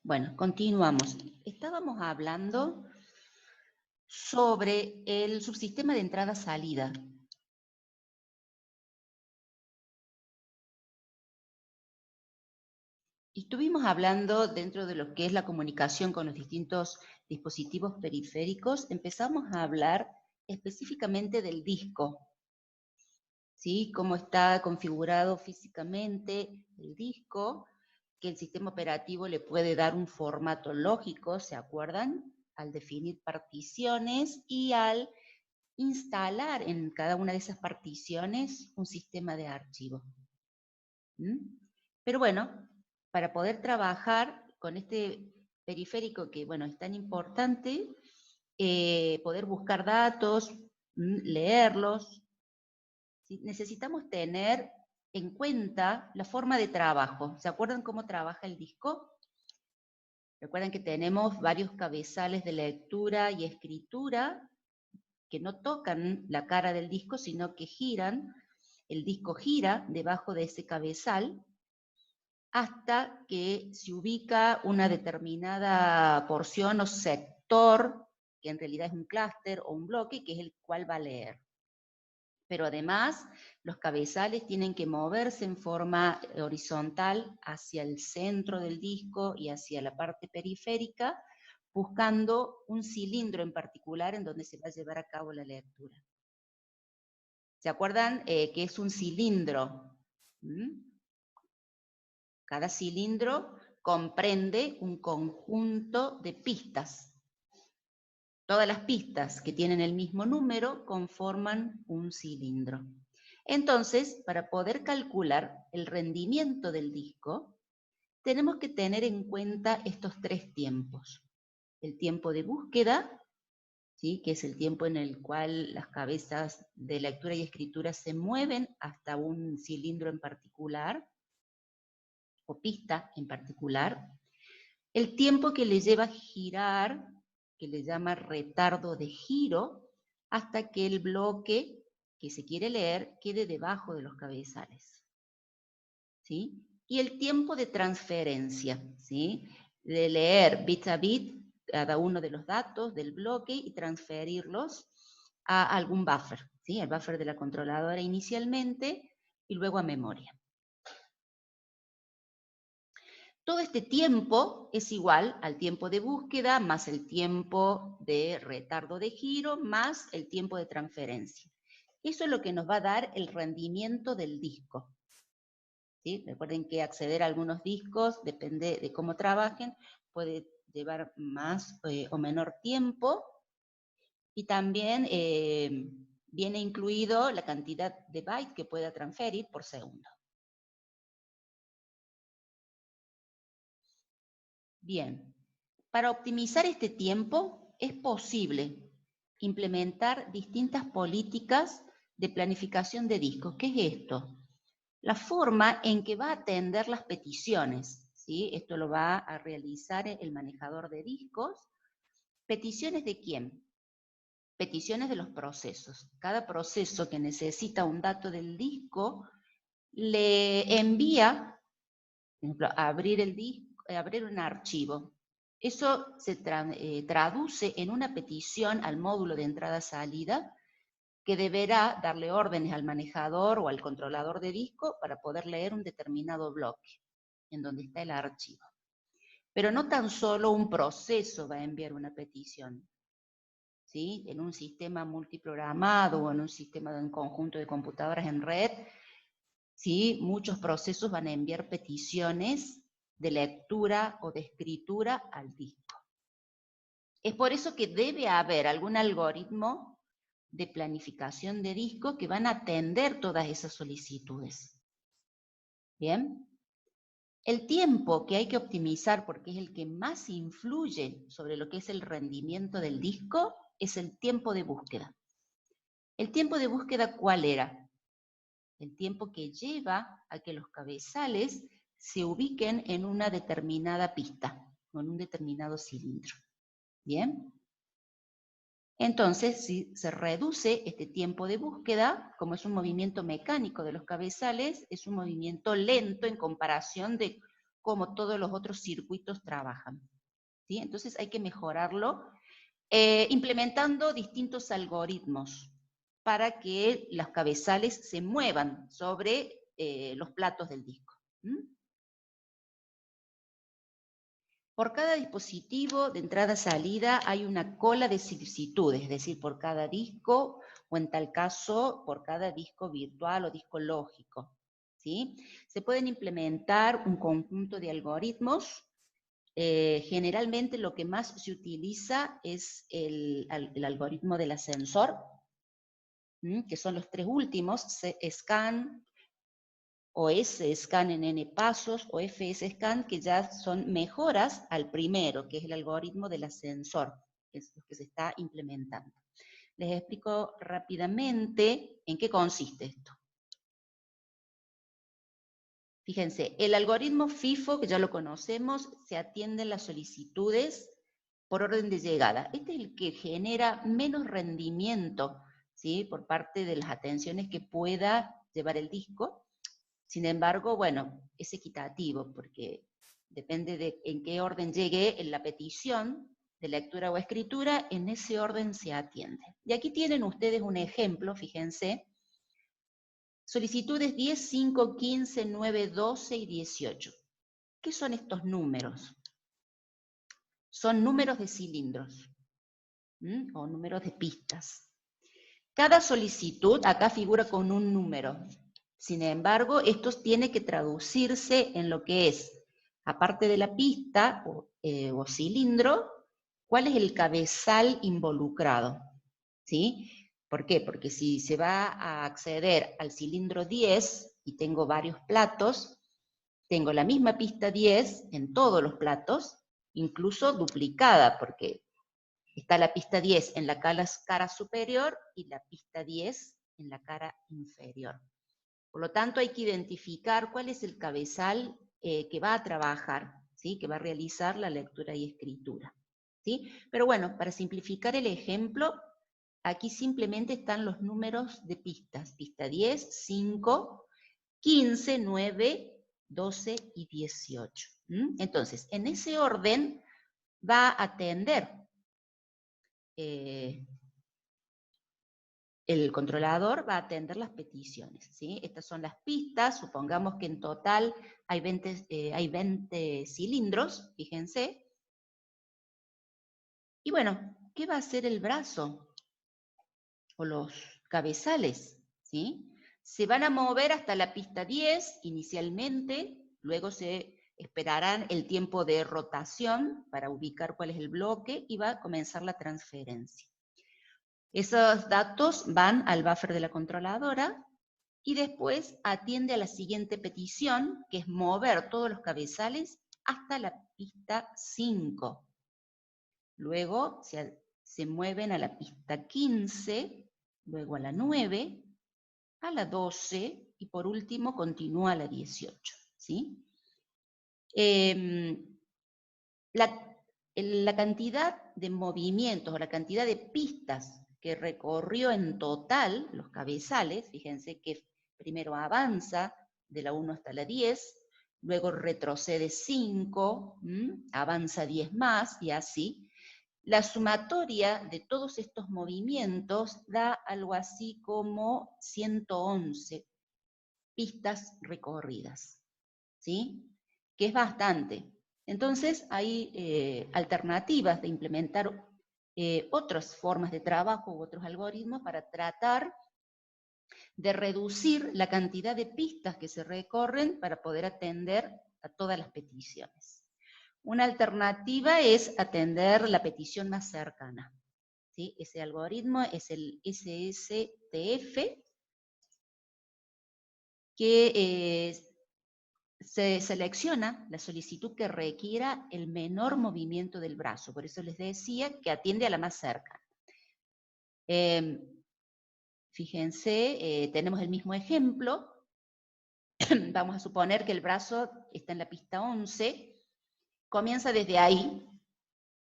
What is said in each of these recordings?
Bueno, continuamos. Estábamos hablando sobre el subsistema de entrada-salida. Y estuvimos hablando dentro de lo que es la comunicación con los distintos dispositivos periféricos, empezamos a hablar específicamente del disco, ¿sí? Cómo está configurado físicamente el disco, que el sistema operativo le puede dar un formato lógico, ¿se acuerdan? Al definir particiones y al instalar en cada una de esas particiones un sistema de archivo. Pero bueno, para poder trabajar con este periférico que, bueno, es tan importante, poder buscar datos, leerlos, ¿sí? Necesitamos tener en cuenta la forma de trabajo. ¿Se acuerdan cómo trabaja el disco? Recuerden que tenemos varios cabezales de lectura y escritura que no tocan la cara del disco, sino que giran. El disco gira debajo de ese cabezal hasta que se ubica una determinada porción o sector, que en realidad es un clúster o un bloque, que es el cual va a leer. Pero además, los cabezales tienen que moverse en forma horizontal hacia el centro del disco y hacia la parte periférica, buscando un cilindro en particular en donde se va a llevar a cabo la lectura. ¿Se acuerdan que es un cilindro? Cada cilindro comprende un conjunto de pistas. Todas las pistas que tienen el mismo número conforman un cilindro. Entonces, para poder calcular el rendimiento del disco, tenemos que tener en cuenta estos tres tiempos. El tiempo de búsqueda, ¿sí? Que es el tiempo en el cual las cabezas de lectura y escritura se mueven hasta un cilindro en particular, o pista en particular. El tiempo que le lleva a girar, que le llama retardo de giro, hasta que el bloque que se quiere leer quede debajo de los cabezales, ¿sí? Y el tiempo de transferencia, ¿sí? De leer bit a bit cada uno de los datos del bloque y transferirlos a algún buffer, ¿sí? El buffer de la controladora inicialmente y luego a memoria. Todo este tiempo es igual al tiempo de búsqueda más el tiempo de retardo de giro más el tiempo de transferencia. Eso es lo que nos va a dar el rendimiento del disco. ¿Sí? Recuerden que acceder a algunos discos, depende de cómo trabajen, puede llevar más o menor tiempo, y también viene incluido la cantidad de bytes que pueda transferir por segundo. Bien, para optimizar este tiempo es posible implementar distintas políticas de planificación de discos. ¿Qué es esto? La forma en que va a atender las peticiones, ¿sí? Esto lo va a realizar el manejador de discos. ¿Peticiones de quién? Peticiones de los procesos. Cada proceso que necesita un dato del disco le envía, por ejemplo, abrir el disco, abrir un archivo. Eso se traduce en una petición al módulo de entrada-salida que deberá darle órdenes al manejador o al controlador de disco para poder leer un determinado bloque en donde está el archivo. Pero no tan solo un proceso va a enviar una petición, ¿sí? En un sistema multiprogramado o en un sistema en conjunto de computadoras en red, ¿sí? Muchos procesos van a enviar peticiones de lectura o de escritura al disco. Es por eso que debe haber algún algoritmo de planificación de disco que van a atender todas esas solicitudes. ¿Bien? El tiempo que hay que optimizar, porque es el que más influye sobre lo que es el rendimiento del disco, es el tiempo de búsqueda. ¿El tiempo de búsqueda cuál era? El tiempo que lleva a que los cabezales se ubiquen en una determinada pista, o en un determinado cilindro. ¿Bien? Entonces, si se reduce este tiempo de búsqueda, como es un movimiento mecánico de los cabezales, es un movimiento lento en comparación de cómo todos los otros circuitos trabajan, ¿sí? Entonces hay que mejorarlo implementando distintos algoritmos para que los cabezales se muevan sobre los platos del disco. Por cada dispositivo de entrada-salida hay una cola de solicitudes, es decir, por cada disco, o en tal caso, por cada disco virtual o disco lógico, ¿sí? Se pueden implementar un conjunto de algoritmos. Generalmente lo que más se utiliza es el algoritmo del ascensor, que son los tres últimos, scan, o S-scan en n pasos, o FS-scan, que ya son mejoras al primero, que es el algoritmo del ascensor, que es lo que se está implementando. Les explico rápidamente en qué consiste esto. Fíjense, el algoritmo FIFO, que ya lo conocemos, se atienden las solicitudes por orden de llegada. Este es el que genera menos rendimiento, ¿sí?, por parte de las atenciones que pueda llevar el disco. Sin embargo, bueno, es equitativo, porque depende de en qué orden llegue en la petición de lectura o escritura, en ese orden se atiende. Y aquí tienen ustedes un ejemplo, fíjense. Solicitudes 10, 5, 15, 9, 12 y 18. ¿Qué son estos números? Son números de cilindros, o números de pistas. Cada solicitud acá figura con un número. Sin embargo, esto tiene que traducirse en lo que es, aparte de la pista o cilindro, ¿cuál es el cabezal involucrado? ¿Sí? ¿Por qué? Porque si se va a acceder al cilindro 10 y tengo varios platos, tengo la misma pista 10 en todos los platos, incluso duplicada, porque está la pista 10 en la cara superior y la pista 10 en la cara inferior. Por lo tanto, hay que identificar cuál es el cabezal que va a trabajar, ¿sí?, que va a realizar la lectura y escritura, ¿sí? Pero bueno, para simplificar el ejemplo, aquí simplemente están los números de pistas. Pista 10, 5, 15, 9, 12 y 18. Entonces, en ese orden va a atender el controlador, va a atender las peticiones, ¿sí? Estas son las pistas. Supongamos que en total hay 20 cilindros, fíjense. Y bueno, ¿qué va a hacer el brazo? O los cabezales, ¿sí? Se van a mover hasta la pista 10 inicialmente, luego se esperarán el tiempo de rotación para ubicar cuál es el bloque y va a comenzar la transferencia. Esos datos van al buffer de la controladora y después atiende a la siguiente petición, que es mover todos los cabezales hasta la pista 5. Luego se mueven a la pista 15, luego a la 9, a la 12 y por último continúa a la 18. ¿Sí? La cantidad de movimientos o la cantidad de pistas que recorrió en total los cabezales, fíjense que primero avanza de la 1 hasta la 10, luego retrocede 5, avanza 10 más y así. La sumatoria de todos estos movimientos da algo así como 111 pistas recorridas, ¿sí? Que es bastante. Entonces hay alternativas de implementar otras formas de trabajo u otros algoritmos para tratar de reducir la cantidad de pistas que se recorren para poder atender a todas las peticiones. Una alternativa es atender la petición más cercana, ¿sí? Ese algoritmo es el SSTF, que se selecciona la solicitud que requiera el menor movimiento del brazo. Por eso les decía que atiende a la más cercana. Fíjense, tenemos el mismo ejemplo. Vamos a suponer que el brazo está en la pista 11, comienza desde ahí,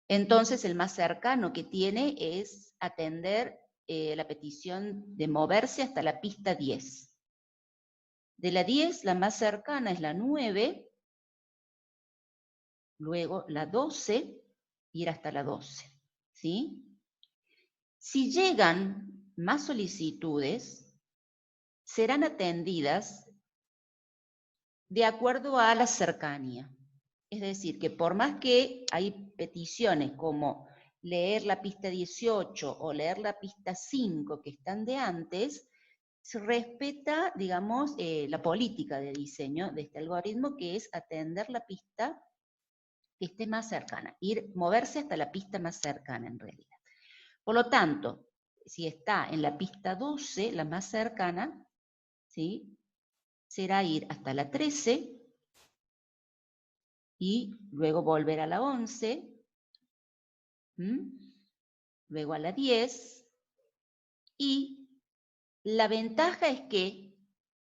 entonces el más cercano que tiene es atender la petición de moverse hasta la pista 10. De la 10, la más cercana es la 9, luego la 12, ir hasta la 12, ¿sí? Si llegan más solicitudes, serán atendidas de acuerdo a la cercanía. Es decir, que por más que hay peticiones como leer la pista 18 o leer la pista 5 que están de antes, se respeta, digamos, la política de diseño de este algoritmo, que es atender la pista que esté más cercana, moverse hasta la pista más cercana en realidad. Por lo tanto, si está en la pista 12, la más cercana, ¿sí?, será ir hasta la 13, y luego volver a la 11, luego a la 10, y la ventaja es que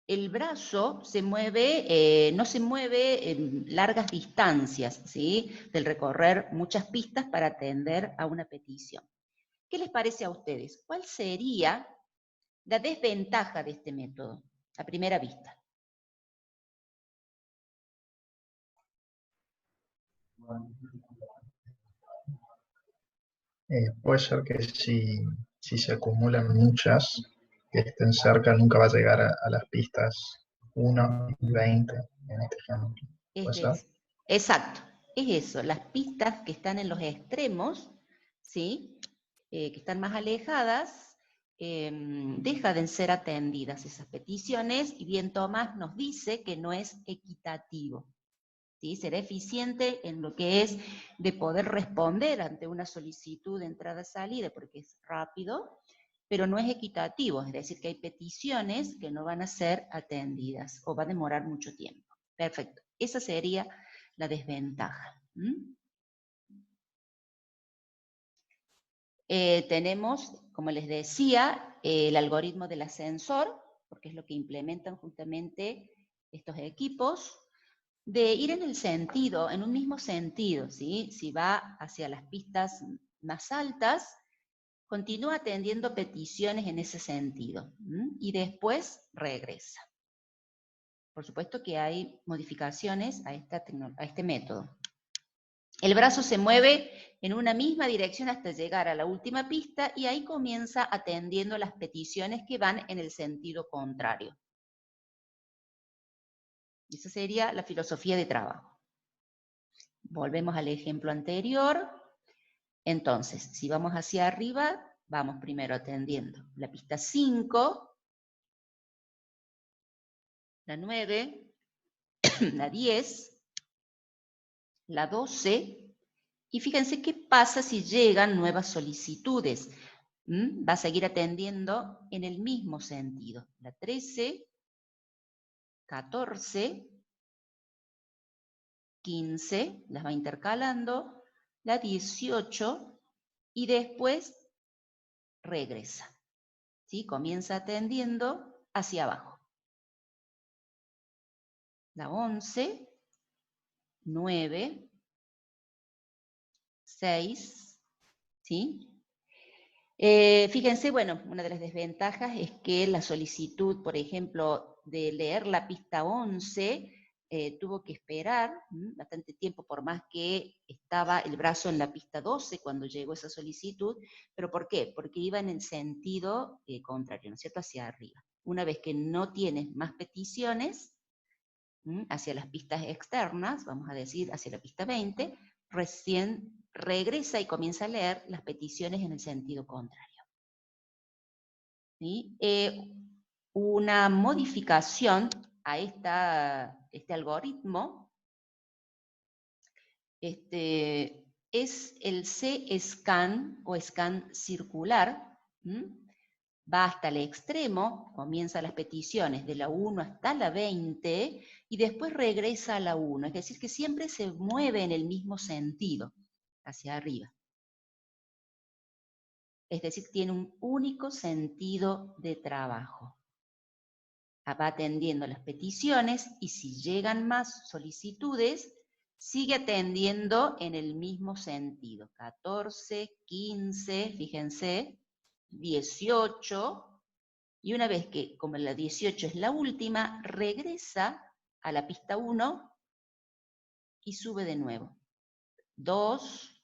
el brazo se mueve, no se mueve en largas distancias, ¿sí?, del recorrer muchas pistas para atender a una petición. ¿Qué les parece a ustedes? ¿Cuál sería la desventaja de este método a primera vista? Puede ser que si se acumulan muchas que estén cerca, nunca va a llegar a las pistas 1 y 20 en este ejemplo. ¿Puede ser? Exacto, es eso, las pistas que están en los extremos, ¿sí?, que están más alejadas, dejan de ser atendidas esas peticiones, y bien Tomás nos dice que no es equitativo, ¿sí? Será eficiente en lo que es de poder responder ante una solicitud de entrada-salida, porque es rápido, pero no es equitativo, es decir, que hay peticiones que no van a ser atendidas o va a demorar mucho tiempo. Perfecto, esa sería la desventaja. Tenemos, como les decía, el algoritmo del ascensor, porque es lo que implementan justamente estos equipos, de ir en el sentido, en un mismo sentido, ¿sí? Si va hacia las pistas más altas, continúa atendiendo peticiones en ese sentido, y después regresa. Por supuesto que hay modificaciones a este método. El brazo se mueve en una misma dirección hasta llegar a la última pista, y ahí comienza atendiendo las peticiones que van en el sentido contrario. Esa sería la filosofía de trabajo. Volvemos al ejemplo anterior. Entonces, si vamos hacia arriba, vamos primero atendiendo la pista 5, la 9, la 10, la 12, y fíjense qué pasa si llegan nuevas solicitudes. Va a seguir atendiendo en el mismo sentido. La 13, 14, 15, las va intercalando, la 18, y después regresa, ¿sí? Comienza atendiendo hacia abajo. La 11, 9, 6, ¿sí? Fíjense, bueno, una de las desventajas es que la solicitud, por ejemplo, de leer la pista 11, tuvo que esperar bastante tiempo, por más que estaba el brazo en la pista 12 cuando llegó esa solicitud. ¿Pero por qué? Porque iba en el sentido contrario, ¿no es cierto?, hacia arriba. Una vez que no tienes más peticiones hacia las pistas externas, vamos a decir hacia la pista 20, recién regresa y comienza a leer las peticiones en el sentido contrario. ¿Sí? Una modificación a este algoritmo es el C-scan o scan circular. Va hasta el extremo, comienza las peticiones de la 1 hasta la 20, y después regresa a la 1, es decir, que siempre se mueve en el mismo sentido, hacia arriba. Es decir, tiene un único sentido de trabajo. Va atendiendo las peticiones, y si llegan más solicitudes, sigue atendiendo en el mismo sentido. 14, 15, fíjense, 18, y una vez que, como la 18 es la última, regresa a la pista 1 y sube de nuevo. 2,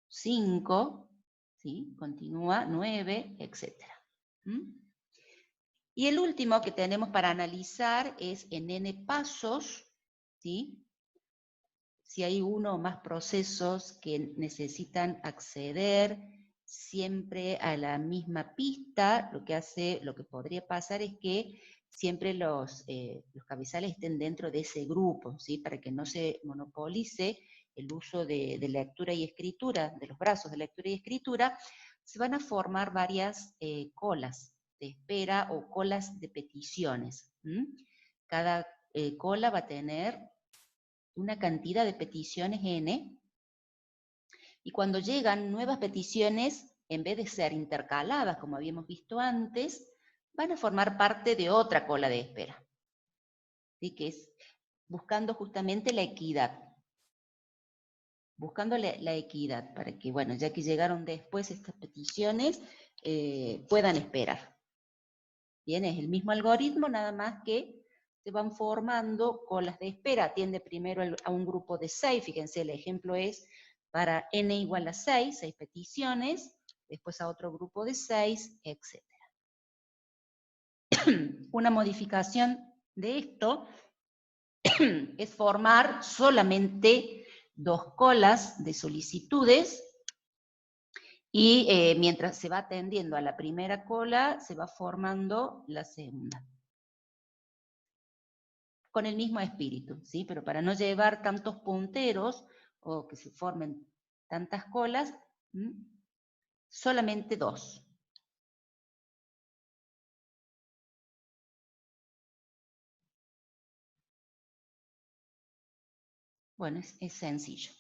5, ¿sí? Continúa 9, etc. Y el último que tenemos para analizar es en n pasos, ¿sí? Si hay uno o más procesos que necesitan acceder siempre a la misma pista, lo que podría pasar es que siempre los cabezales estén dentro de ese grupo, ¿sí? Para que no se monopolice el uso de lectura y escritura, de los brazos de lectura y escritura, se van a formar varias colas de espera o colas de peticiones. Cada cola va a tener una cantidad de peticiones n, y cuando llegan nuevas peticiones, en vez de ser intercaladas, como habíamos visto antes, van a formar parte de otra cola de espera. ¿Sí? Que es buscando justamente la equidad. Buscando la equidad, para que, bueno, ya que llegaron después estas peticiones, puedan esperar. Bien, es el mismo algoritmo, nada más que se van formando colas de espera. Atiende primero a un grupo de 6, fíjense, el ejemplo es para n igual a 6 peticiones, después a otro grupo de 6, etc. Una modificación de esto es formar solamente 2 colas de solicitudes, y mientras se va atendiendo a la primera cola, se va formando la segunda. Con el mismo espíritu, ¿sí? Pero para no llevar tantos punteros o que se formen tantas colas, solamente 2. Bueno, es sencillo.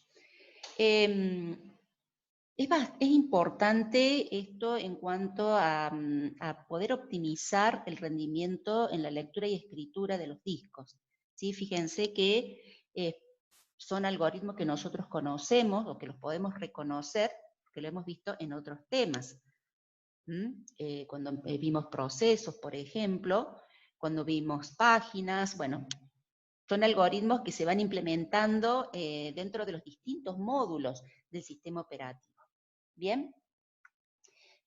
Es importante esto en cuanto a poder optimizar el rendimiento en la lectura y escritura de los discos. ¿Sí? Fíjense que son algoritmos que nosotros conocemos o que los podemos reconocer, que lo hemos visto en otros temas. Cuando vimos procesos, por ejemplo, cuando vimos páginas, bueno, son algoritmos que se van implementando dentro de los distintos módulos del sistema operativo. ¿Bien?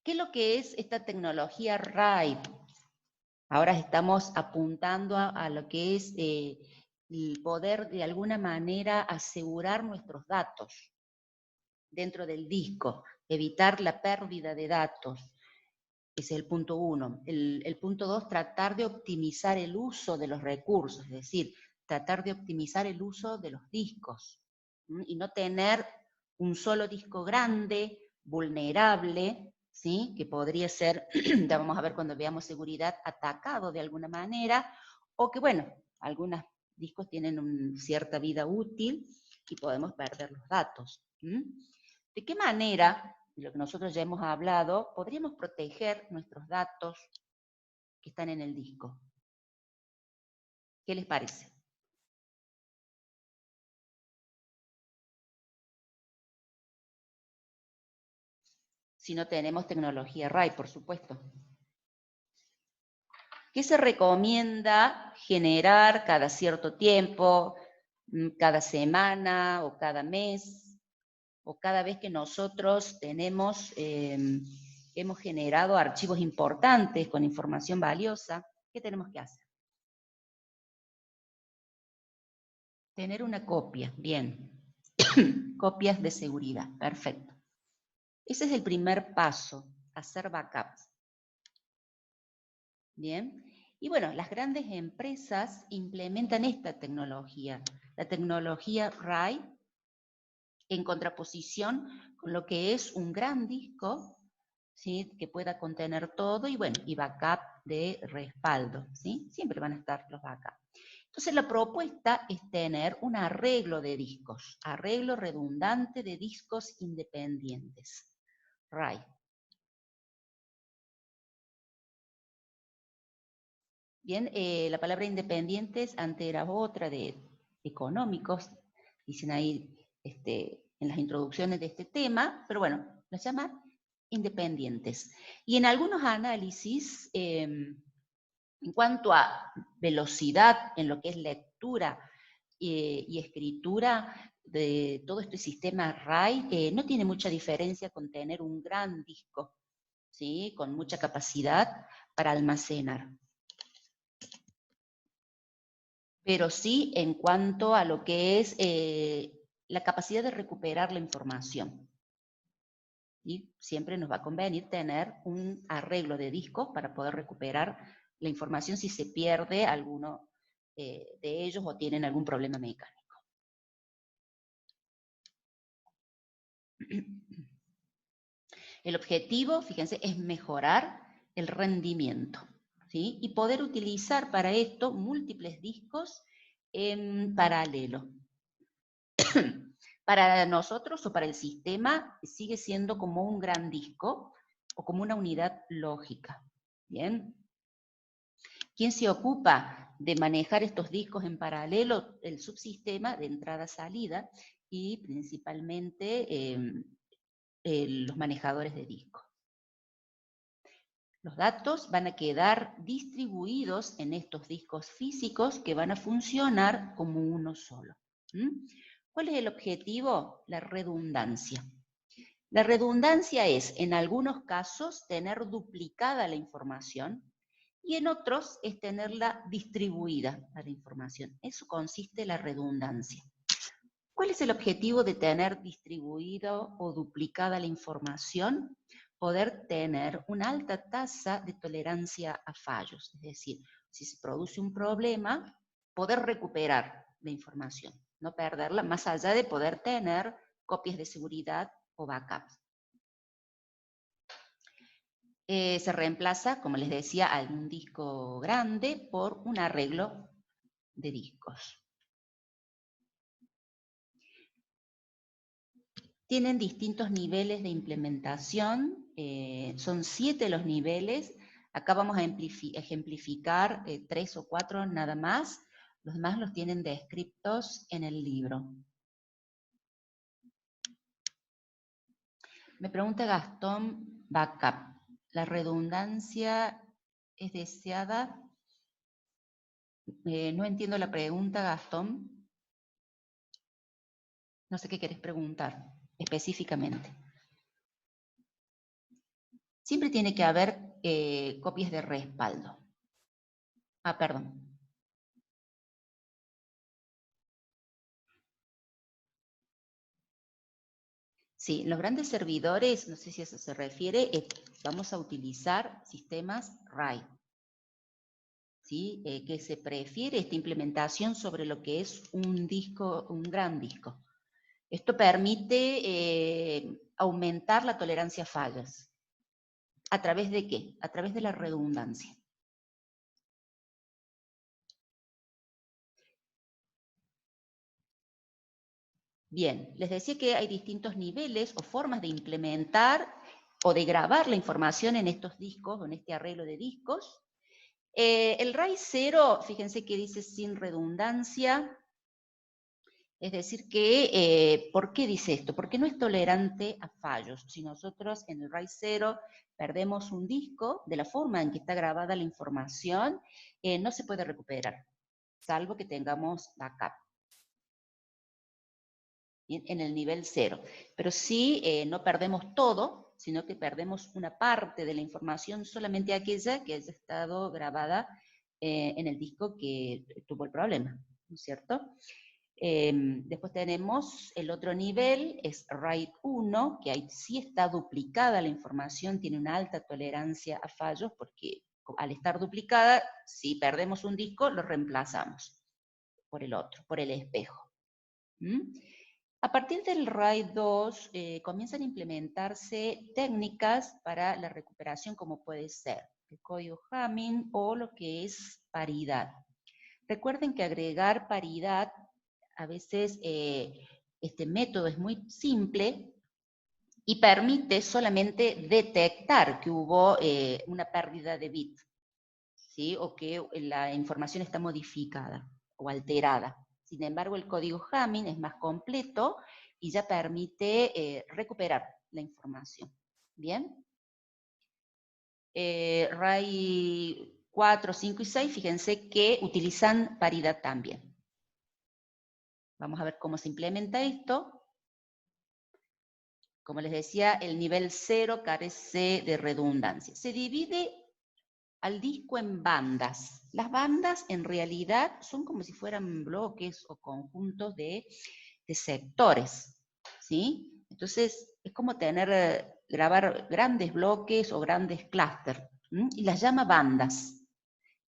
¿Qué es lo que es esta tecnología RAID? Ahora estamos apuntando a lo que es el poder de alguna manera asegurar nuestros datos dentro del disco, evitar la pérdida de datos. Ese es el punto 1. El punto 2, tratar de optimizar el uso de los recursos, es decir, tratar de optimizar el uso de los discos, y no tener un solo disco grande, vulnerable, ¿sí? Que podría ser, ya vamos a ver cuando veamos seguridad, atacado de alguna manera, o que, bueno, algunos discos tienen cierta vida útil y podemos perder los datos. ¿De qué manera, de lo que nosotros ya hemos hablado, podríamos proteger nuestros datos que están en el disco? ¿Qué les parece? Si no tenemos tecnología RAID, por supuesto. ¿Qué se recomienda generar cada cierto tiempo, cada semana o cada mes, o cada vez que nosotros hemos generado archivos importantes con información valiosa? ¿Qué tenemos que hacer? Tener una copia, bien. Copias de seguridad, perfecto. Ese es el primer paso, hacer backups. Bien. Y bueno, las grandes empresas implementan esta tecnología, la tecnología RAID, en contraposición con lo que es un gran disco, ¿sí? Que pueda contener todo, y bueno, y backup de respaldo, ¿sí? Siempre van a estar los backups. Entonces la propuesta es tener un arreglo de discos, arreglo redundante de discos independientes, RAID. Bien, la palabra independientes antes era otra, de económicos, dicen ahí en las introducciones de este tema, pero bueno, las llaman independientes. Y en algunos análisis, en cuanto a velocidad en lo que es lectura y escritura, de todo este sistema RAID no tiene mucha diferencia con tener un gran disco, ¿sí? Con mucha capacidad para almacenar. Pero sí en cuanto a lo que es la capacidad de recuperar la información. Y siempre nos va a convenir tener un arreglo de discos para poder recuperar la información si se pierde alguno de ellos o tienen algún problema mecánico. El objetivo, fíjense, es mejorar el rendimiento, ¿sí? Y poder utilizar para esto múltiples discos en paralelo. Para nosotros o para el sistema sigue siendo como un gran disco o como una unidad lógica. ¿Bien? ¿Quién se ocupa de manejar estos discos en paralelo? El subsistema de entrada-salida y principalmente los manejadores de discos. Los datos van a quedar distribuidos en estos discos físicos que van a funcionar como uno solo. ¿Cuál es el objetivo? La redundancia. La redundancia es, en algunos casos, tener duplicada la información y en otros es tenerla distribuida a la información. Eso consiste en la redundancia. ¿Cuál es el objetivo de tener distribuido o duplicada la información? Poder tener una alta tasa de tolerancia a fallos. Es decir, si se produce un problema, poder recuperar la información, no perderla, más allá de poder tener copias de seguridad o backups. Se reemplaza, como les decía, algún disco grande por un arreglo de discos. Tienen distintos niveles de implementación, son 7 los niveles. Acá vamos a ejemplificar 3 o 4 nada más, los demás los tienen descritos en el libro. Me pregunta Gastón, backup. ¿La redundancia es deseada? No entiendo la pregunta, Gastón. No sé qué querés preguntar específicamente. Siempre tiene que haber copias de respaldo. Ah, perdón. Sí, los grandes servidores, no sé si a eso se refiere, vamos a utilizar sistemas RAID. ¿Sí? Que se prefiere esta implementación sobre lo que es un disco, un gran disco. Esto permite aumentar la tolerancia a fallas. ¿A través de qué? A través de la redundancia. Bien, les decía que hay distintos niveles o formas de implementar o de grabar la información en estos discos o en este arreglo de discos. El RAID 0, fíjense que dice sin redundancia, es decir que, ¿por qué dice esto? Porque no es tolerante a fallos. Si nosotros en el RAID 0 perdemos un disco, de la forma en que está grabada la información, no se puede recuperar, salvo que tengamos backup. Bien, en el nivel 0. Pero sí, no perdemos todo, sino que perdemos una parte de la información, solamente aquella que haya estado grabada en el disco que tuvo el problema, ¿no es cierto? Después tenemos el otro nivel, es RAID 1, que ahí sí está duplicada la información, tiene una alta tolerancia a fallos, porque al estar duplicada, si perdemos un disco, lo reemplazamos por el otro, por el espejo. A partir del RAID 2 comienzan a implementarse técnicas para la recuperación, como puede ser el código Hamming o lo que es paridad. Recuerden que agregar paridad, a veces este método es muy simple y permite solamente detectar que hubo una pérdida de bit, ¿sí? O que la información está modificada o alterada. Sin embargo, el código Hamming es más completo y ya permite recuperar la información. ¿Bien? RAID 4, 5 y 6, fíjense que utilizan paridad también. Vamos a ver cómo se implementa esto. Como les decía, el nivel 0 carece de redundancia. Se divide al disco en bandas. Las bandas en realidad son como si fueran bloques o conjuntos de sectores, ¿sí? Entonces, es como grabar grandes bloques o grandes clústeres, y las llama bandas.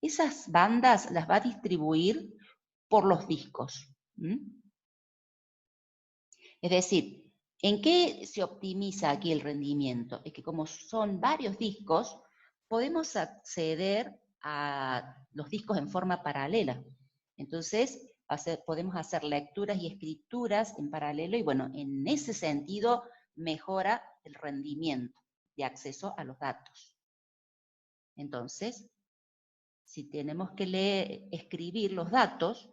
Esas bandas las va a distribuir por los discos. Es decir, ¿en qué se optimiza aquí el rendimiento? Es que como son varios discos, podemos acceder a los discos en forma paralela. Entonces, podemos hacer lecturas y escrituras en paralelo y bueno, en ese sentido mejora el rendimiento de acceso a los datos. Entonces, si tenemos que escribir los datos,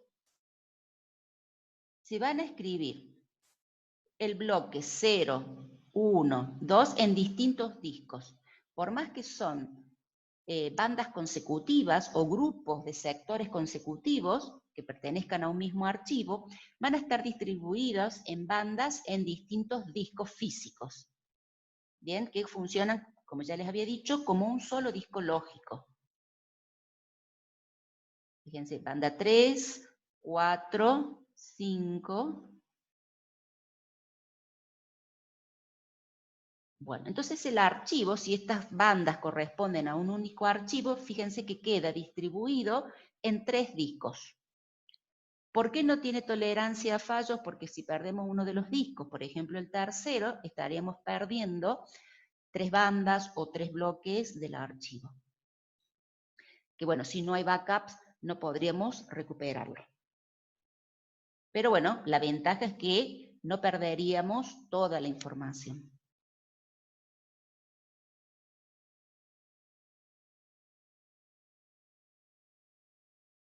se van a escribir el bloque 0, 1, 2 en distintos discos. Por más que son bandas consecutivas o grupos de sectores consecutivos que pertenezcan a un mismo archivo, van a estar distribuidos en bandas en distintos discos físicos. Bien, que funcionan, como ya les había dicho, como un solo disco lógico. Fíjense, banda 3, 4, 5. Bueno, entonces el archivo, si estas bandas corresponden a un único archivo, fíjense que queda distribuido en 3 discos. ¿Por qué no tiene tolerancia a fallos? Porque si perdemos uno de los discos, por ejemplo el tercero, estaríamos perdiendo 3 bandas o 3 bloques del archivo. Que bueno, si no hay backups, no podríamos recuperarlo. Pero bueno, la ventaja es que no perderíamos toda la información.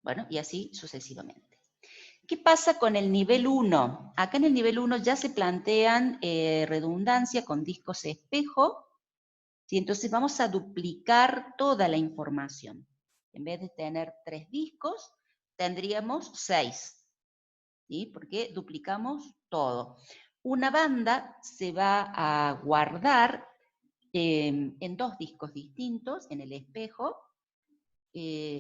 Bueno, y así sucesivamente. ¿Qué pasa con el nivel 1? Acá en el nivel 1 ya se plantean redundancia con discos espejo, ¿sí? Entonces vamos a duplicar toda la información. En vez de tener 3 discos, tendríamos 6, ¿sí? Porque duplicamos todo. Una banda se va a guardar en 2 discos distintos, en el espejo,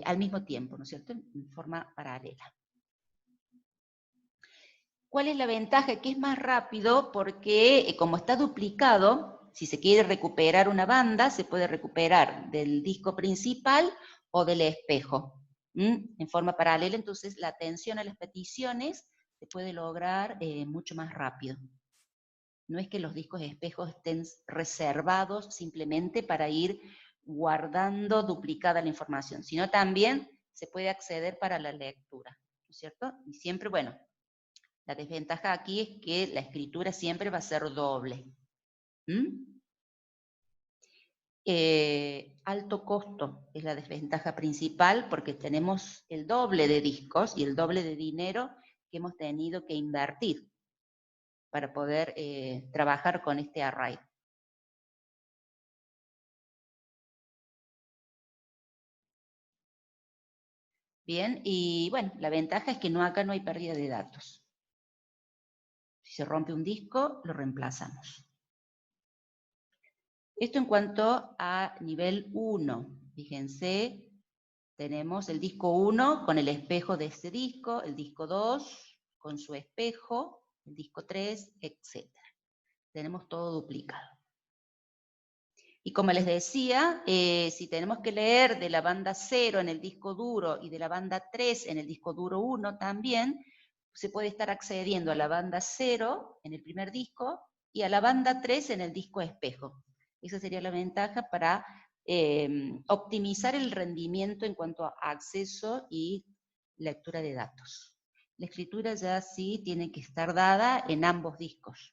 al mismo tiempo, ¿no es cierto? En forma paralela. ¿Cuál es la ventaja? Que es más rápido porque como está duplicado, si se quiere recuperar una banda, se puede recuperar del disco principal o del espejo, en forma paralela. Entonces la atención a las peticiones se puede lograr mucho más rápido. No es que los discos espejos estén reservados simplemente para ir guardando duplicada la información, sino también se puede acceder para la lectura, ¿no es cierto? Y siempre, bueno, la desventaja aquí es que la escritura siempre va a ser doble. Alto costo es la desventaja principal porque tenemos el doble de discos y el doble de dinero que hemos tenido que invertir para poder trabajar con este array. Bien, y bueno, la ventaja es que acá no hay pérdida de datos. Si se rompe un disco, lo reemplazamos. Esto en cuanto a nivel 1. Fíjense, tenemos el disco 1 con el espejo de este disco, el disco 2 con su espejo, el disco 3, etc. Tenemos todo duplicado. Y como les decía, si tenemos que leer de la banda 0 en el disco duro y de la banda 3 en el disco duro 1 también, se puede estar accediendo a la banda 0 en el primer disco y a la banda 3 en el disco espejo. Esa sería la ventaja para optimizar el rendimiento en cuanto a acceso y lectura de datos. La escritura ya sí tiene que estar dada en ambos discos.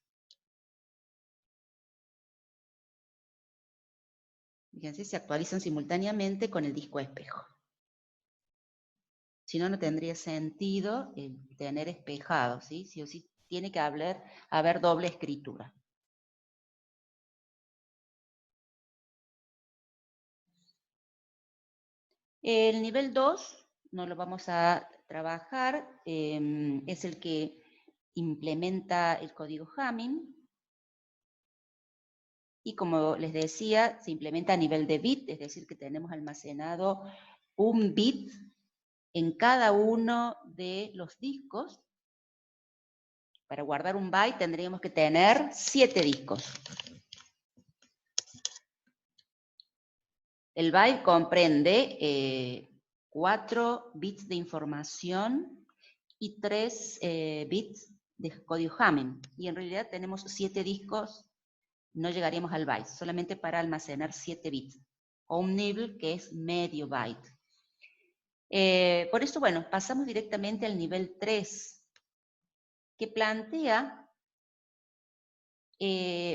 Fíjense, se actualizan simultáneamente con el disco espejo. Si no, no tendría sentido tener espejado, ¿sí? Sí o sí tiene que haber doble escritura. El nivel 2 no lo vamos a trabajar, es el que implementa el código Hamming. Y como les decía, se implementa a nivel de bit, es decir, que tenemos almacenado un bit en cada uno de los discos. Para guardar un byte tendríamos que tener 7 discos. El byte comprende 4 bits de información y 3 bits de código Hamming. Y en realidad tenemos 7 discos, no llegaríamos al byte, solamente para almacenar 7 bits. O un nibble que es medio byte. Por eso, bueno, pasamos directamente al nivel 3, que plantea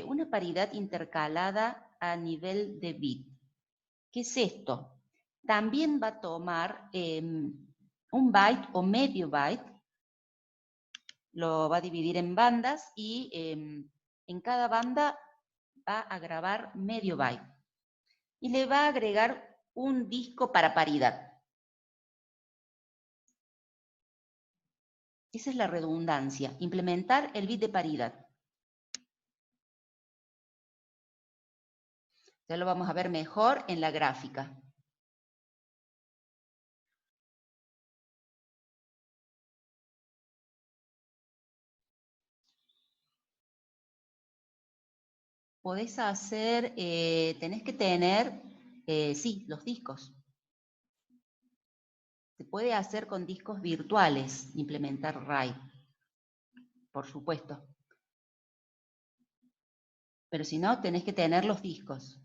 una paridad intercalada a nivel de bit. ¿Qué es esto? También va a tomar un byte o medio byte, lo va a dividir en bandas y en cada banda va a grabar medio byte. Y le va a agregar un disco para paridad. Esa es la redundancia, implementar el bit de paridad. Ya lo vamos a ver mejor en la gráfica. Podés hacer, tenés que tener, sí, los discos. Se puede hacer con discos virtuales, implementar RAID, por supuesto. Pero si no, tenés que tener los discos.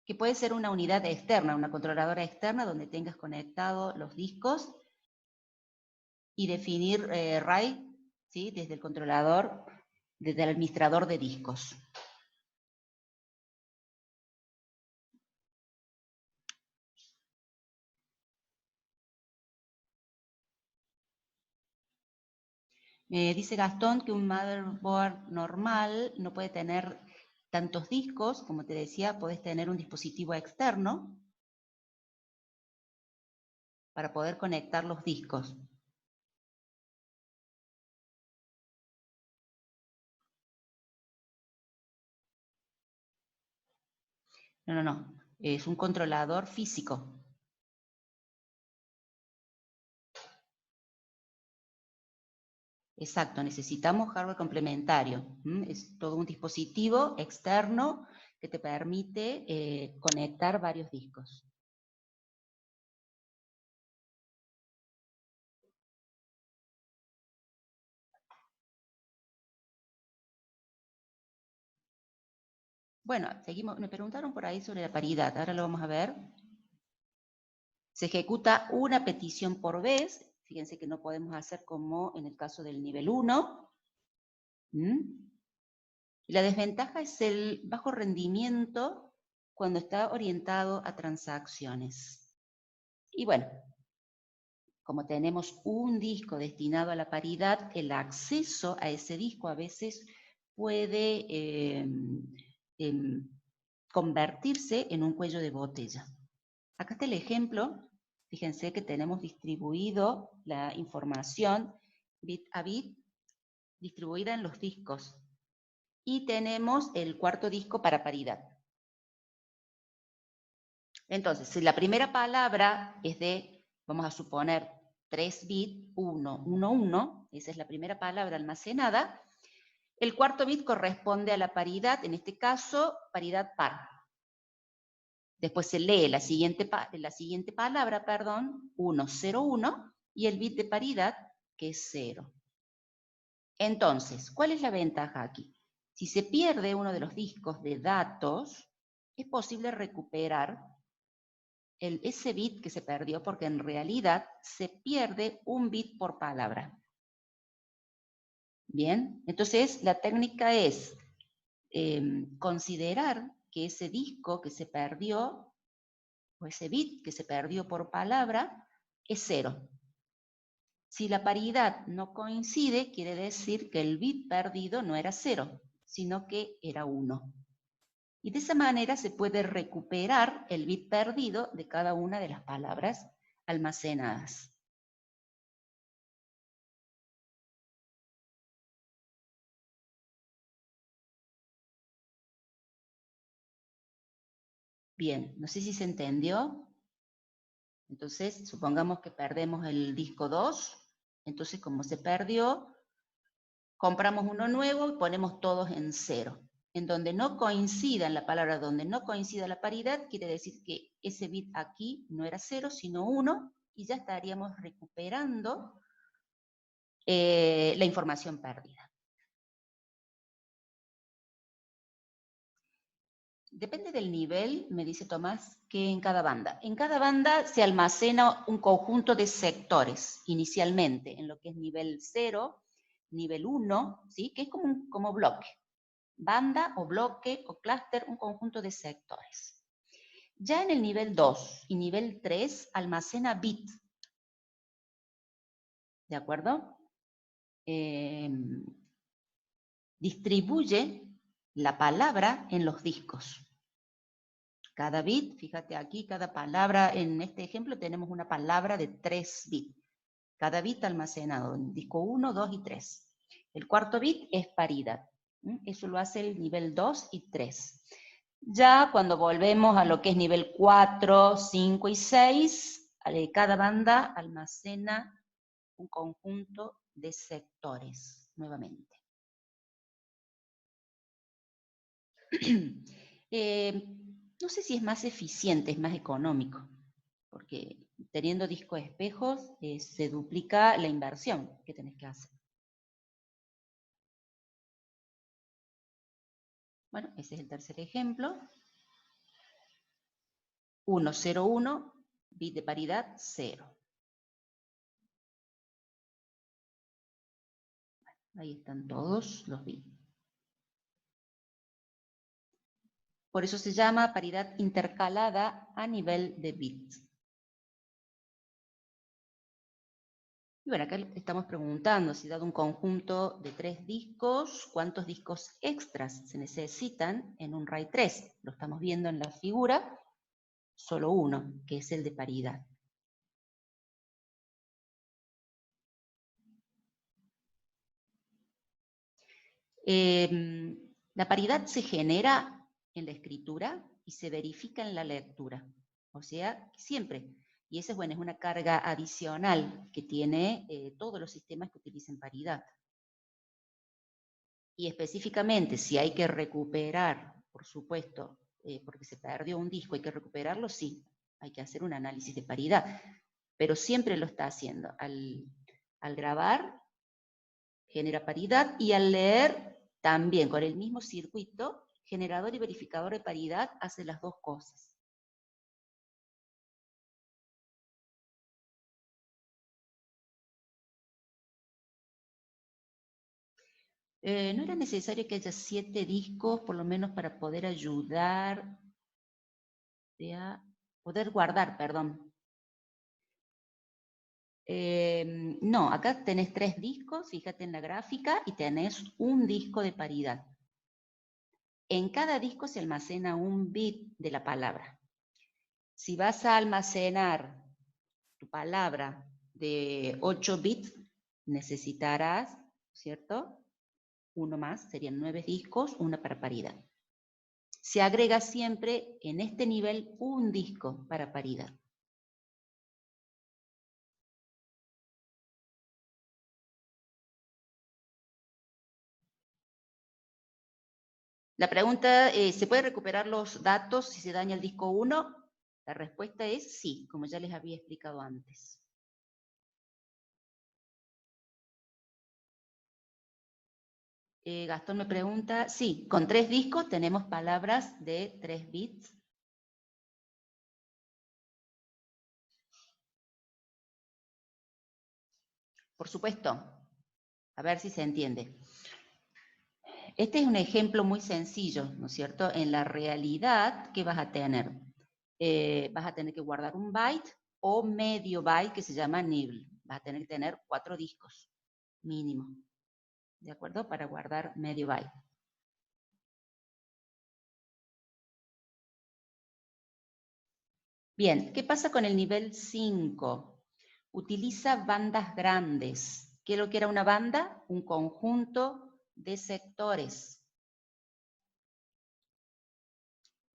Que puede ser una unidad externa, una controladora externa donde tengas conectados los discos y definir RAID, ¿sí? Desde el controlador, desde el administrador de discos. Dice Gastón que un motherboard normal no puede tener tantos discos, como te decía, podés tener un dispositivo externo para poder conectar los discos. No, es un controlador físico. Exacto, necesitamos hardware complementario. Es todo un dispositivo externo que te permite conectar varios discos. Bueno, seguimos. Me preguntaron por ahí sobre la paridad, ahora lo vamos a ver. Se ejecuta una petición por vez. Fíjense que no podemos hacer como en el caso del nivel 1. La desventaja es el bajo rendimiento cuando está orientado a transacciones. Y bueno, como tenemos un disco destinado a la paridad, el acceso a ese disco a veces puede convertirse en un cuello de botella. Acá está el ejemplo. Fíjense que tenemos distribuido la información bit a bit, distribuida en los discos. Y tenemos el cuarto disco para paridad. Entonces, si la primera palabra es de, vamos a suponer, 3 bits, 1, 1, 1, esa es la primera palabra almacenada, el cuarto bit corresponde a la paridad, en este caso, paridad par. Después se lee la siguiente palabra, 1, 0, 1, y el bit de paridad, que es 0. Entonces, ¿cuál es la ventaja aquí? Si se pierde uno de los discos de datos, es posible recuperar ese bit que se perdió, porque en realidad se pierde un bit por palabra. Bien, entonces la técnica es considerar que ese disco que se perdió, o ese bit que se perdió por palabra, es 0. Si la paridad no coincide, quiere decir que el bit perdido no era 0, sino que era 1. Y de esa manera se puede recuperar el bit perdido de cada una de las palabras almacenadas. Bien, no sé si se entendió. Entonces, supongamos que perdemos el disco 2. Entonces, como se perdió, compramos uno nuevo y ponemos todos en 0. En donde no coincida, en la palabra donde no coincida la paridad, quiere decir que ese bit aquí no era 0, sino 1, y ya estaríamos recuperando la información perdida. Depende del nivel, me dice Tomás, que en cada banda. En cada banda se almacena un conjunto de sectores, inicialmente, en lo que es nivel 0, nivel 1, ¿sí? Que es como bloque. Banda o bloque o clúster, un conjunto de sectores. Ya en el nivel 2 y nivel 3 almacena bit. ¿De acuerdo? Distribuye la palabra en los discos. Cada bit, fíjate aquí, cada palabra, en este ejemplo tenemos una palabra de 3 bits. Cada bit almacenado en disco 1, 2 y 3. El cuarto bit es paridad. Eso lo hace el nivel 2 y 3. Ya cuando volvemos a lo que es nivel 4, 5 y 6, cada banda almacena un conjunto de sectores, nuevamente. No sé si es más eficiente, es más económico, porque teniendo discos espejos se duplica la inversión que tenés que hacer. Bueno, ese es el tercer ejemplo. 1, 0, 1, bit de paridad, 0. Ahí están todos los bits. Por eso se llama paridad intercalada a nivel de bits. Y bueno, acá estamos preguntando si dado un conjunto de 3 discos, ¿cuántos discos extras se necesitan en un RAID 3? Lo estamos viendo en la figura, solo uno, que es el de paridad. La paridad se genera en la escritura y se verifica en la lectura. O sea, siempre. Y esa es una carga adicional que tiene todos los sistemas que utilicen paridad. Y específicamente, si hay que recuperar, por supuesto, porque se perdió un disco, hay que recuperarlo, sí, hay que hacer un análisis de paridad. Pero siempre lo está haciendo. Al grabar, genera paridad, y al leer, también con el mismo circuito, generador y verificador de paridad hace las dos cosas. No era necesario que haya 7 discos, por lo menos para poder ayudar, poder guardar, perdón. No, acá tenés 3 discos, fíjate en la gráfica, y tenés un disco de paridad. En cada disco se almacena un bit de la palabra. Si vas a almacenar tu palabra de 8 bits, necesitarás, ¿cierto? Uno más, serían 9 discos, una para paridad. Se agrega siempre en este nivel un disco para paridad. La pregunta, ¿se puede recuperar los datos si se daña el disco 1? La respuesta es sí, como ya les había explicado antes. Gastón me pregunta, sí, con 3 discos tenemos palabras de 3 bits. Por supuesto, a ver si se entiende. Este es un ejemplo muy sencillo, ¿no es cierto? En la realidad, ¿qué vas a tener? Vas a tener que guardar un byte o medio byte que se llama nibble. Vas a tener que tener 4 discos, mínimo. ¿De acuerdo? Para guardar medio byte. Bien, ¿qué pasa con el nivel 5? Utiliza bandas grandes. ¿Qué es lo que era una banda? Un conjunto de sectores.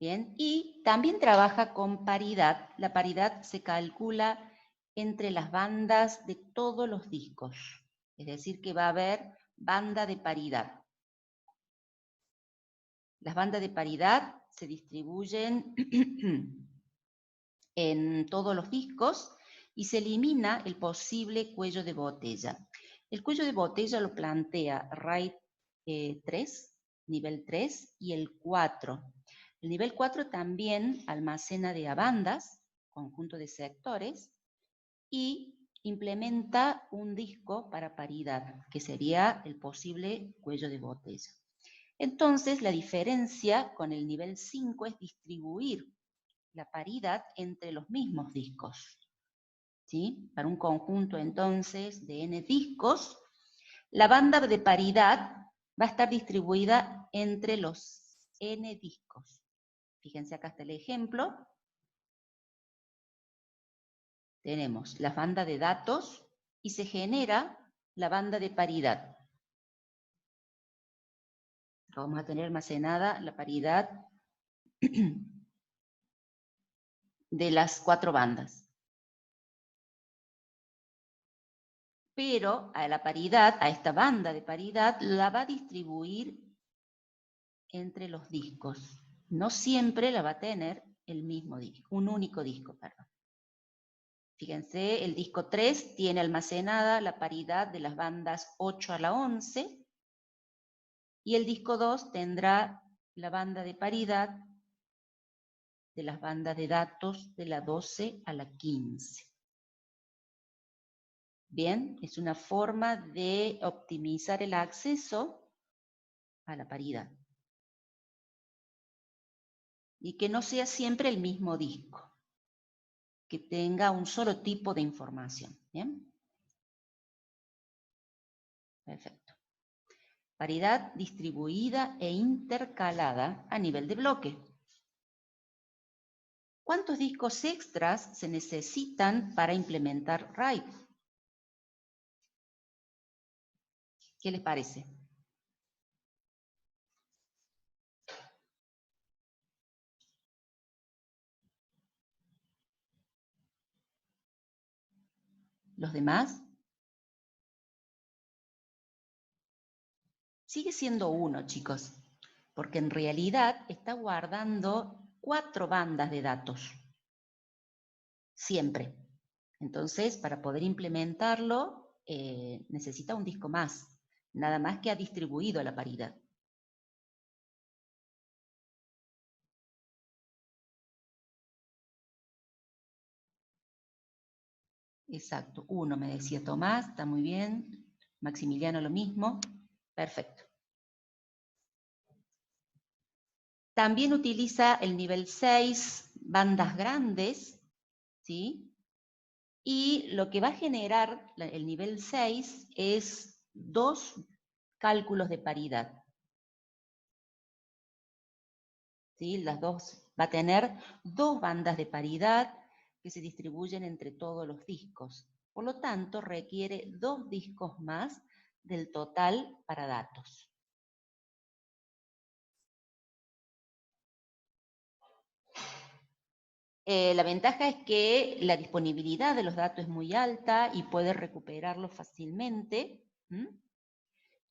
Bien, y también trabaja con paridad. La paridad se calcula entre las bandas de todos los discos. Es decir, que va a haber banda de paridad. Las bandas de paridad se distribuyen en todos los discos y se elimina el posible cuello de botella. El cuello de botella lo plantea RAID 3, nivel 3 y el 4. El nivel 4 también almacena de a bandas, conjunto de sectores, y implementa un disco para paridad, que sería el posible cuello de botella. Entonces, la diferencia con el nivel 5 es distribuir la paridad entre los mismos discos. ¿Sí? Para un conjunto, entonces, de n discos, la banda de paridad va a estar distribuida entre los n discos. Fíjense, acá está el ejemplo. Tenemos la banda de datos y se genera la banda de paridad. Vamos a tener almacenada la paridad de las 4 bandas. Pero a la paridad, a esta banda de paridad, la va a distribuir entre los discos. No siempre la va a tener el mismo disco, un único disco, perdón. Fíjense, el disco 3 tiene almacenada la paridad de las bandas 8 a la 11, y el disco 2 tendrá la banda de paridad de las bandas de datos de la 12 a la 15. Bien, es una forma de optimizar el acceso a la paridad. Y que no sea siempre el mismo disco, que tenga un solo tipo de información. ¿Bien? Perfecto. Paridad distribuida e intercalada a nivel de bloque. ¿Cuántos discos extras se necesitan para implementar RAID? ¿Qué les parece? ¿Los demás? Sigue siendo 1, chicos, porque en realidad está guardando 4 bandas de datos. Siempre. Entonces, para poder implementarlo, necesita un disco más. Nada más que ha distribuido la paridad. Exacto, 1 me decía Tomás, está muy bien. Maximiliano lo mismo. Perfecto. También utiliza el nivel 6, bandas grandes, ¿sí? Y lo que va a generar el nivel 6 es 2 cálculos de paridad. ¿Sí? Las dos, va a tener 2 bandas de paridad que se distribuyen entre todos los discos. Por lo tanto, requiere 2 discos más del total para datos. La ventaja es que la disponibilidad de los datos es muy alta y puede recuperarlos fácilmente.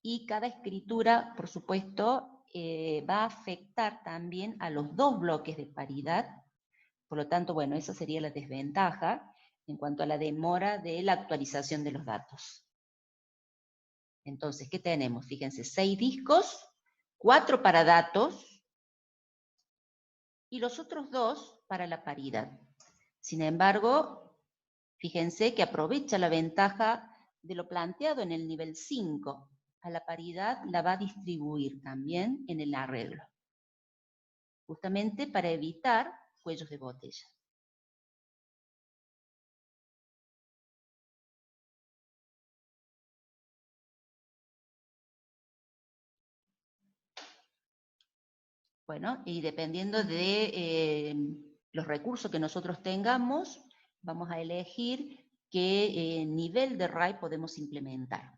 Y cada escritura, por supuesto, va a afectar también a los 2 bloques de paridad. Por lo tanto, bueno, esa sería la desventaja en cuanto a la demora de la actualización de los datos. Entonces, ¿qué tenemos? Fíjense, 6 discos, 4 para datos, y los otros 2 para la paridad. Sin embargo, fíjense que aprovecha la ventaja de lo planteado en el nivel 5. A la paridad la va a distribuir también en el arreglo, justamente para evitar cuellos de botella. Bueno, y dependiendo de los recursos que nosotros tengamos, vamos a elegir qué nivel de RAID podemos implementar.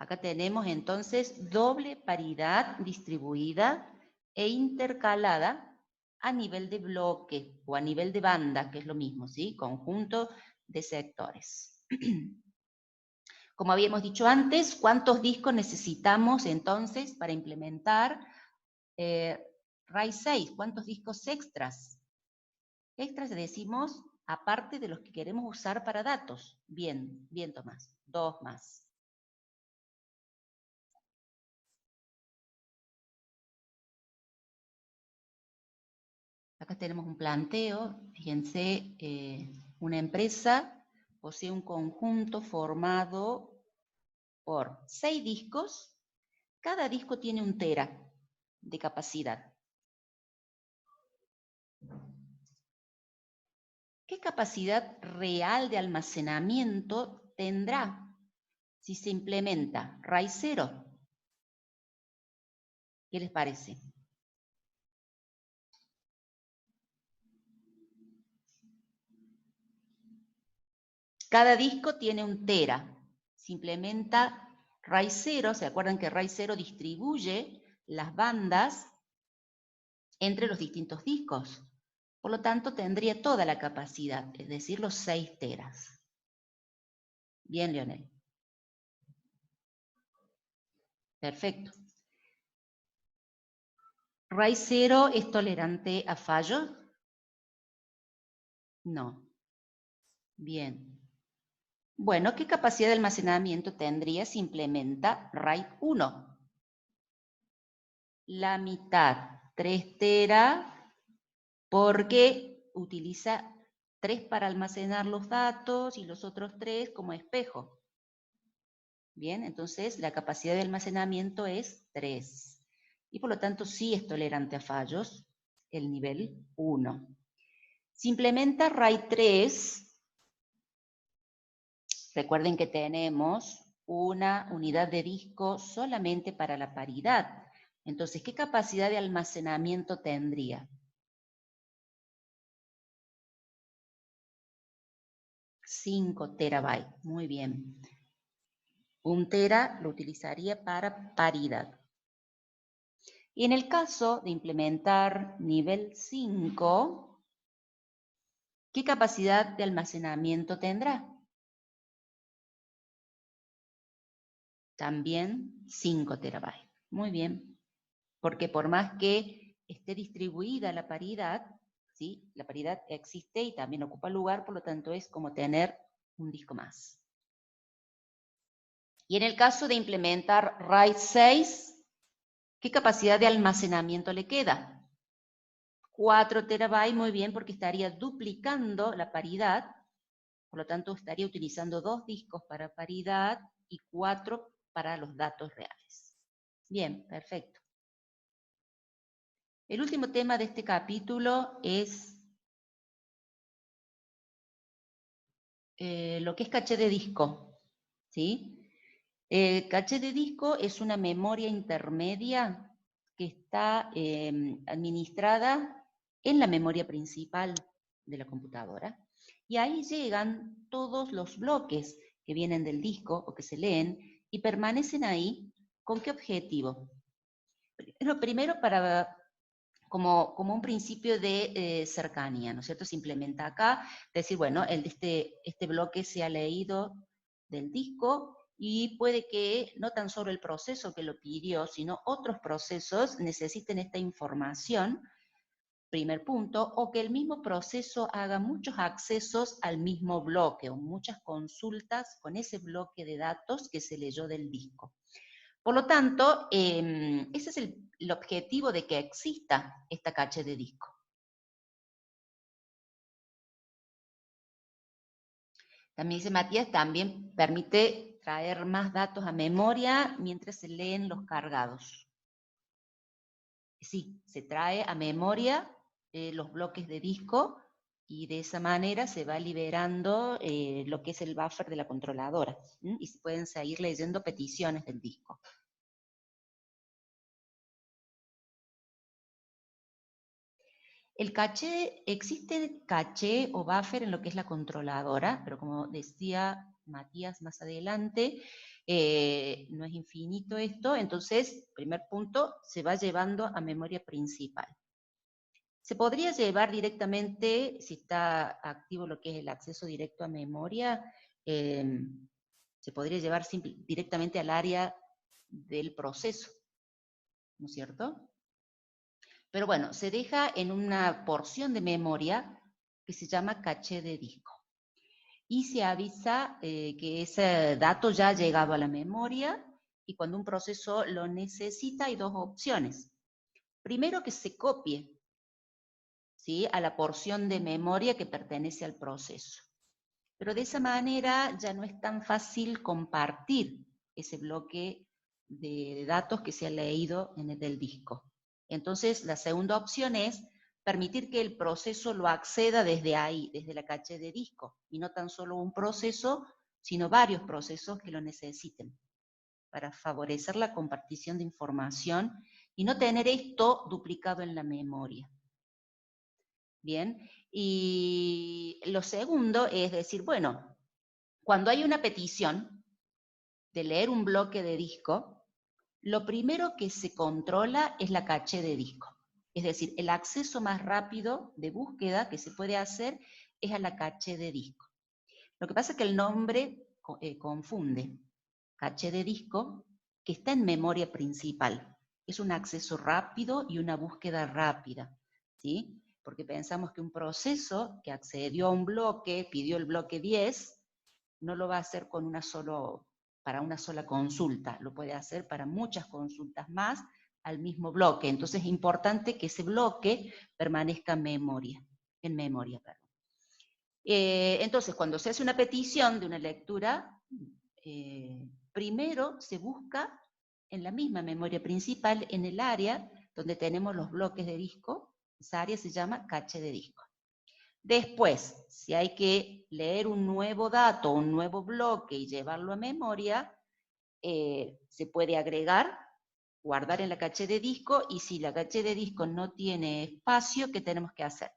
Acá tenemos entonces doble paridad distribuida e intercalada a nivel de bloque o a nivel de banda, que es lo mismo, ¿sí? Conjunto de sectores. Como habíamos dicho antes, ¿cuántos discos necesitamos entonces para implementar RAID 6? ¿Cuántos discos extras? Extras decimos aparte de los que queremos usar para datos. Bien, bien Tomás, 2 más. Acá tenemos un planteo, fíjense, una empresa posee un conjunto formado por 6 discos, cada disco tiene 1 tera de capacidad. ¿Qué capacidad real de almacenamiento tendrá si se implementa RAID 0? ¿Qué les parece? Cada disco tiene 1 tera. Se implementa RAID 0, ¿se acuerdan que RAID 0 distribuye las bandas entre los distintos discos? Por lo tanto, tendría toda la capacidad, es decir, los 6 teras. Bien, Leonel. Perfecto. ¿RAID 0 es tolerante a fallos? No. Bien. Bueno, ¿qué capacidad de almacenamiento tendría si implementa RAID 1? La mitad, 3 tera, porque utiliza 3 para almacenar los datos y los otros 3 como espejo. Bien, entonces la capacidad de almacenamiento es 3. Y por lo tanto sí es tolerante a fallos, el nivel 1. Si implementa RAID 3, recuerden que tenemos una unidad de disco solamente para la paridad. Entonces, ¿qué capacidad de almacenamiento tendría? 5 terabytes, muy bien. 1 tera lo utilizaría para paridad. Y en el caso de implementar nivel 5, ¿qué capacidad de almacenamiento tendrá? También 5 terabytes. Muy bien. Porque por más que esté distribuida la paridad, ¿sí? La paridad existe y también ocupa lugar, por lo tanto es como tener un disco más. Y en el caso de implementar RAID 6, ¿qué capacidad de almacenamiento le queda? 4 terabytes, muy bien, porque estaría duplicando la paridad, por lo tanto estaría utilizando 2 discos para paridad y 4 para los datos reales. Bien, perfecto. El último tema de este capítulo es lo que es caché de disco, ¿sí? Caché de disco es una memoria intermedia que está administrada en la memoria principal de la computadora. Y ahí llegan todos los bloques que vienen del disco o que se leen y permanecen ahí. ¿Con qué objetivo? Primero como un principio de cercanía, ¿no es cierto? Se implementa acá, decir, bueno, este bloque se ha leído del disco y puede que no tan solo el proceso que lo pidió, sino otros procesos necesiten esta información, primer punto, o que el mismo proceso haga muchos accesos al mismo bloque o muchas consultas con ese bloque de datos que se leyó del disco. Por lo tanto, ese es el objetivo de que exista esta caché de disco. También dice Matías, también permite traer más datos a memoria mientras se leen los cargados. Sí, se trae a memoria los bloques de disco y de esa manera se va liberando lo que es el buffer de la controladora, y se pueden seguir leyendo peticiones del disco. El caché, existe caché o buffer en lo que es la controladora, pero como decía Matías más adelante, no es infinito esto, entonces, primer punto, se va llevando a memoria principal. Se podría llevar directamente, si está activo lo que es el acceso directo a memoria, se podría llevar directamente al área del proceso, ¿no es cierto? Pero bueno, se deja en una porción de memoria que se llama caché de disco. Y se avisa que ese dato ya ha llegado a la memoria, y cuando un proceso lo necesita hay dos opciones. Primero, que se copie, ¿sí?, a la porción de memoria que pertenece al proceso. Pero de esa manera ya no es tan fácil compartir ese bloque de datos que se ha leído en el del disco. Entonces, la segunda opción es permitir que el proceso lo acceda desde ahí, desde la caché de disco, y no tan solo un proceso, sino varios procesos que lo necesiten, para favorecer la compartición de información y no tener esto duplicado en la memoria. Bien, y lo segundo es decir, bueno, cuando hay una petición de leer un bloque de disco, lo primero que se controla es la caché de disco. Es decir, el acceso más rápido de búsqueda que se puede hacer es a la caché de disco. Lo que pasa es que el nombre confunde. Caché de disco, que está en memoria principal. Es un acceso rápido y una búsqueda rápida, ¿sí? Porque pensamos que un proceso que accedió a un bloque, pidió el bloque 10, no lo va a hacer con para una sola consulta, lo puede hacer para muchas consultas más al mismo bloque. Entonces es importante que ese bloque permanezca en memoria. Entonces, cuando se hace una petición de una lectura, primero se busca en la misma memoria principal, en el área donde tenemos los bloques de disco. Esa área se llama caché de disco. Después, si hay que leer un nuevo dato, un nuevo bloque y llevarlo a memoria, se puede agregar, guardar en la caché de disco, y si la caché de disco no tiene espacio, ¿qué tenemos que hacer?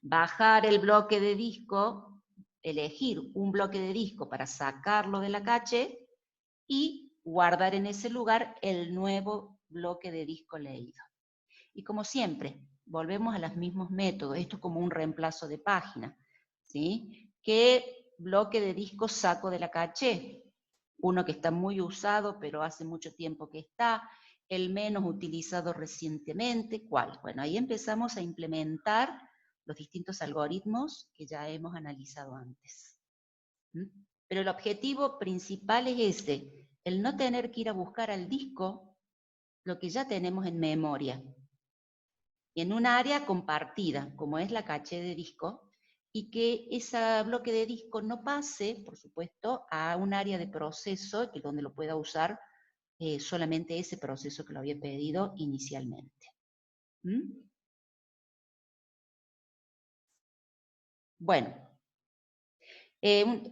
Bajar el bloque de disco, elegir un bloque de disco para sacarlo de la caché y guardar en ese lugar el nuevo bloque de disco leído. Y como siempre, volvemos a los mismos métodos. Esto es como un reemplazo de página, ¿sí? ¿Qué bloque de disco saco de la caché? Uno que está muy usado, pero hace mucho tiempo que está, el menos utilizado recientemente, ¿cuál? Bueno, ahí empezamos a implementar los distintos algoritmos que ya hemos analizado antes. Pero el objetivo principal es ese, el no tener que ir a buscar al disco lo que ya tenemos en memoria, en un área compartida, como es la caché de disco, y que ese bloque de disco no pase, por supuesto, a un área de proceso que donde lo pueda usar solamente ese proceso que lo había pedido inicialmente. Bueno,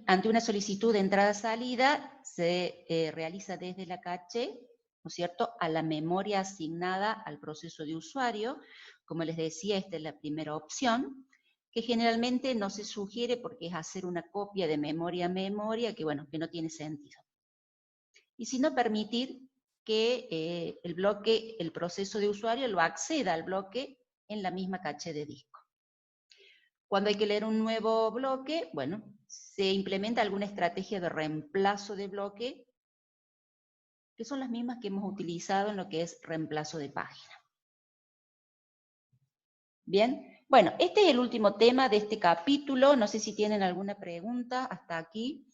ante una solicitud de entrada-salida se realiza desde la caché, ¿no es cierto?, a la memoria asignada al proceso de usuario. Como les decía, esta es la primera opción, que generalmente no se sugiere porque es hacer una copia de memoria a memoria, que bueno, que no tiene sentido. Y sino permitir que el proceso de usuario lo acceda al bloque en la misma caché de disco. Cuando hay que leer un nuevo bloque, bueno, se implementa alguna estrategia de reemplazo de bloque, que son las mismas que hemos utilizado en lo que es reemplazo de página. Bien, bueno, este es el último tema de este capítulo. No sé si tienen alguna pregunta hasta aquí.